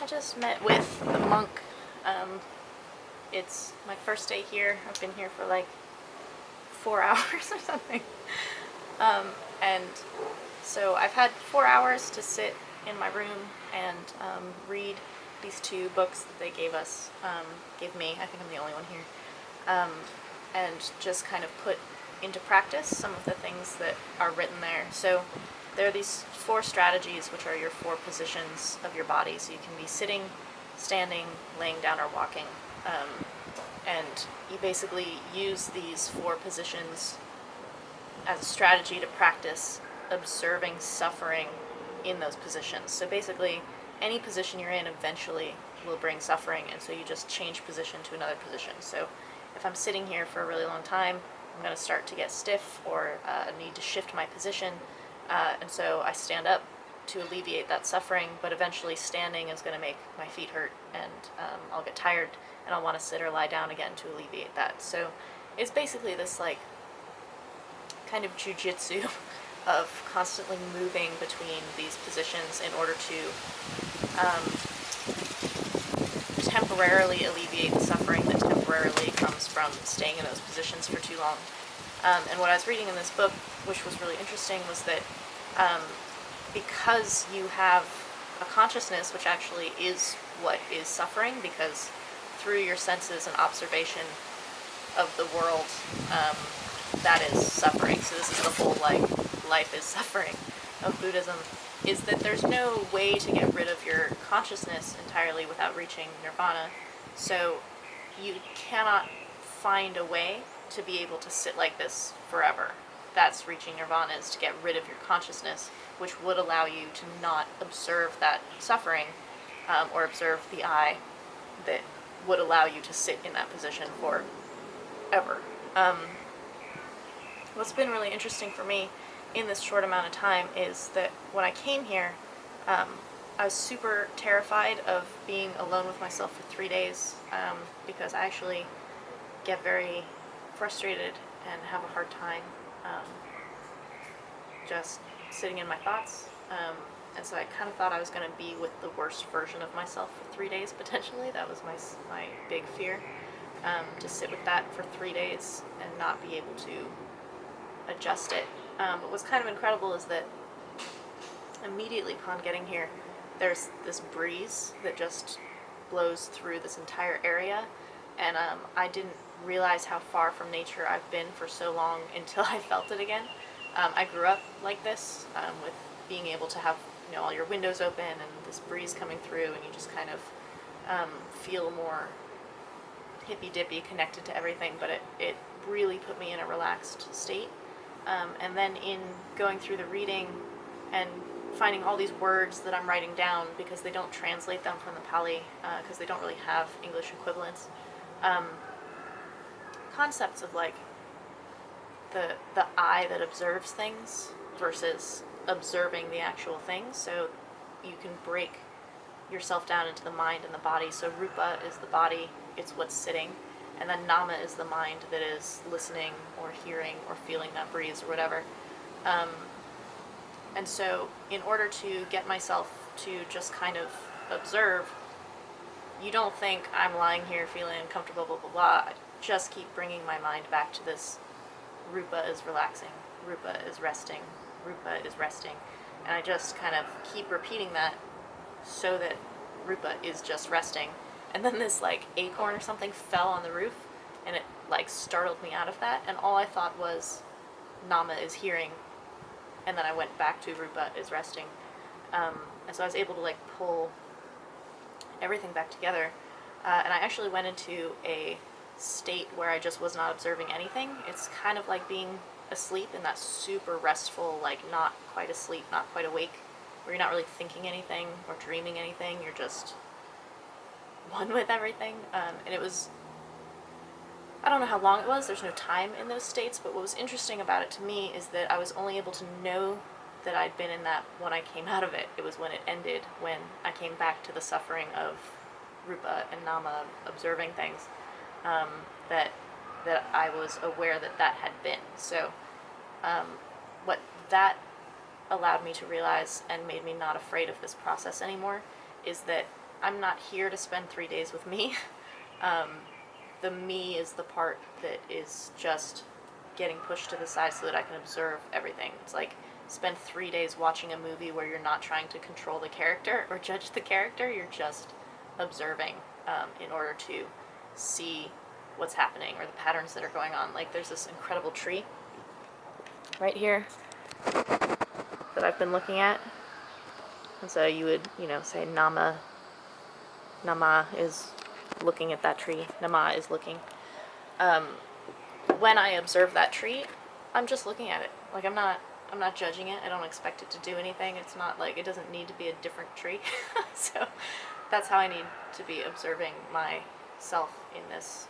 I just met with the monk. It's my first day here. I've been here for like 4 hours or something. And so I've had 4 hours to sit in my room and read these 2 books that they gave me. I think I'm the only one here. And just kind of put into practice some of the things that are written there. So there are these 4 strategies, which are your 4 positions of your body. So you can be sitting, standing, laying down, or walking. And you basically use these 4 positions as a strategy to practice observing suffering in those positions. So basically, any position you're in eventually will bring suffering, and so you just change position to another position. So if I'm sitting here for a really long time, I'm going to start to get stiff or need to shift my position, and so I stand up to alleviate that suffering, but eventually standing is going to make my feet hurt, and I'll get tired, and I'll want to sit or lie down again to alleviate that. So it's basically this like kind of jujitsu of constantly moving between these positions in order to temporarily alleviate the suffering that temporarily comes from staying in those positions for too long. And what I was reading in this book, which was really interesting, was that because you have a consciousness, which actually is what is suffering, because through your senses and observation of the world, that is suffering. So this is the whole life is suffering of Buddhism, is that there's no way to get rid of your consciousness entirely without reaching Nirvana. So you cannot find a way to be able to sit like this forever. That's reaching Nirvana, is to get rid of your consciousness, which would allow you to not observe that suffering, or observe the I that would allow you to sit in that position forever. What's been really interesting for me in this short amount of time is that when I came here, I was super terrified of being alone with myself for 3 days, because I actually get very frustrated and have a hard time just sitting in my thoughts. And so I kind of thought I was going to be with the worst version of myself for 3 days, potentially. That was my big fear, to sit with that for 3 days and not be able to adjust it. But what's kind of incredible is that immediately upon getting here, there's this breeze that just blows through this entire area, and I didn't realize how far from nature I've been for so long until I felt it again. I grew up like this, with being able to have all your windows open and this breeze coming through, and you just kind of feel more hippy-dippy, connected to everything, but it really put me in a relaxed state. And then in going through the reading and finding all these words that I'm writing down, because they don't translate them from the Pali, because they don't really have English equivalents, concepts of like the I that observes things versus observing the actual things. So you can break yourself down into the mind and the body. So rupa is the body, it's what's sitting, and then nama is the mind that is listening or hearing or feeling that breeze or whatever. And so in order to get myself to just kind of observe, you don't think I'm lying here feeling uncomfortable, blah, blah, blah. I just keep bringing my mind back to this rupa is relaxing, rupa is resting, rupa is resting. And I just kind of keep repeating that so that rupa is just resting. And then this like acorn or something fell on the roof, and it like startled me out of that, and all I thought was nama is hearing, and then I went back to rupa is resting. And so I was able to like pull everything back together, and I actually went into a state where I just was not observing anything. It's kind of like being asleep in that super restful, like not quite asleep, not quite awake, where you're not really thinking anything or dreaming anything, you're just one with everything. And it was, I don't know how long it was, there's no time in those states, but what was interesting about it to me is that I was only able to know that I'd been in that when I came out of it. It was when it ended, when I came back to the suffering of rupa and nama, observing things, that I was aware that had been. So what that allowed me to realize and made me not afraid of this process anymore is that I'm not here to spend 3 days with me. The me is the part that is just getting pushed to the side so that I can observe everything. It's like spend 3 days watching a movie where you're not trying to control the character or judge the character, you're just observing in order to see what's happening or the patterns that are going on. Like there's this incredible tree right here that I've been looking at. And so you would, say Nama is looking at that tree. Nama is looking. When I observe that tree, I'm just looking at it. Like I'm not judging it. I don't expect it to do anything. It's not like it doesn't need to be a different tree. So that's how I need to be observing myself in this,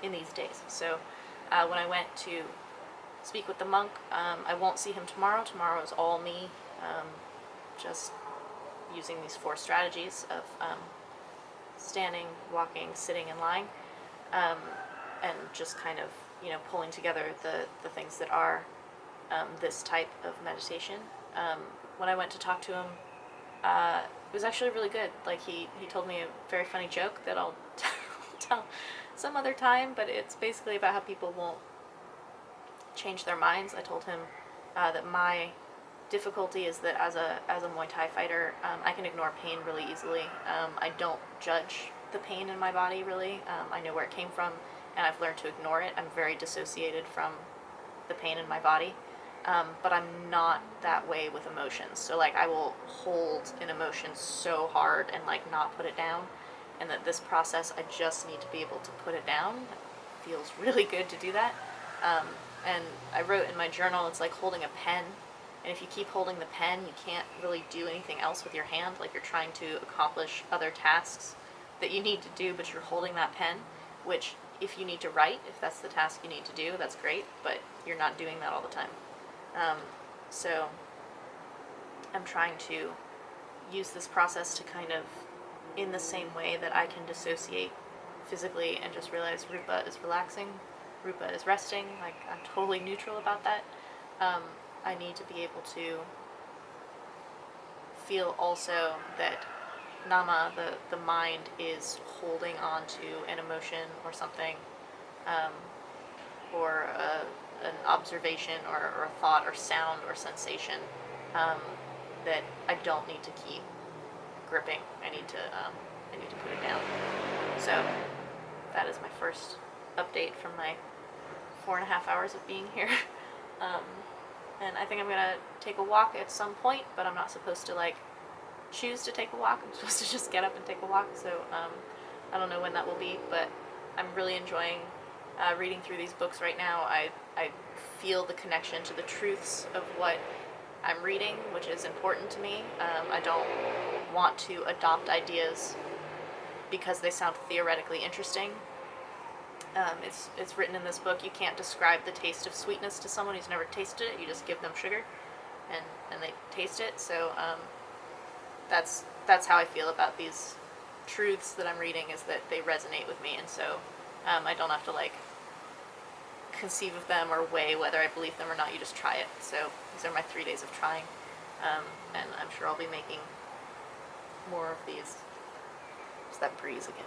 in these days. So when I went to speak with the monk, I won't see him tomorrow. Tomorrow is all me, just using these 4 strategies of standing, walking, sitting, and lying, and just kind of, pulling together the things that are this type of meditation. When I went to talk to him, it was actually really good. Like he told me a very funny joke that I'll tell some other time, but it's basically about how people won't change their minds. I told him that my difficulty is that as a Muay Thai fighter, I can ignore pain really easily. I don't judge the pain in my body really. I know where it came from, and I've learned to ignore it. I'm very dissociated from the pain in my body, but I'm not that way with emotions. So like I will hold an emotion so hard and like not put it down, and that this process I just need to be able to put it down. It feels really good to do that. And I wrote in my journal, it's like holding a pen. And if you keep holding the pen, you can't really do anything else with your hand. Like you're trying to accomplish other tasks that you need to do, but you're holding that pen, which if you need to write, if that's the task you need to do, that's great, but you're not doing that all the time. So I'm trying to use this process to kind of, in the same way that I can dissociate physically and just realize Rupa is relaxing, Rupa is resting, like I'm totally neutral about that. I need to be able to feel also that Nama, the mind, is holding on to an emotion or something, or an observation or a thought or sound or sensation that I don't need to keep gripping. I need to put it down. So that is my first update from my 4.5 hours of being here. And I think I'm gonna take a walk at some point, but I'm not supposed to like choose to take a walk. I'm supposed to just get up and take a walk. So I don't know when that will be, but I'm really enjoying reading through these books right now. I feel the connection to the truths of what I'm reading, which is important to me. I don't want to adopt ideas because they sound theoretically interesting. It's written in this book, you can't describe the taste of sweetness to someone who's never tasted it. You just give them sugar and they taste it. So that's how I feel about these truths that I'm reading, is that they resonate with me. And so I don't have to like conceive of them or weigh whether I believe them or not. You just try it. So these are my 3 days of trying, and I'm sure I'll be making more of these. It's that breeze again.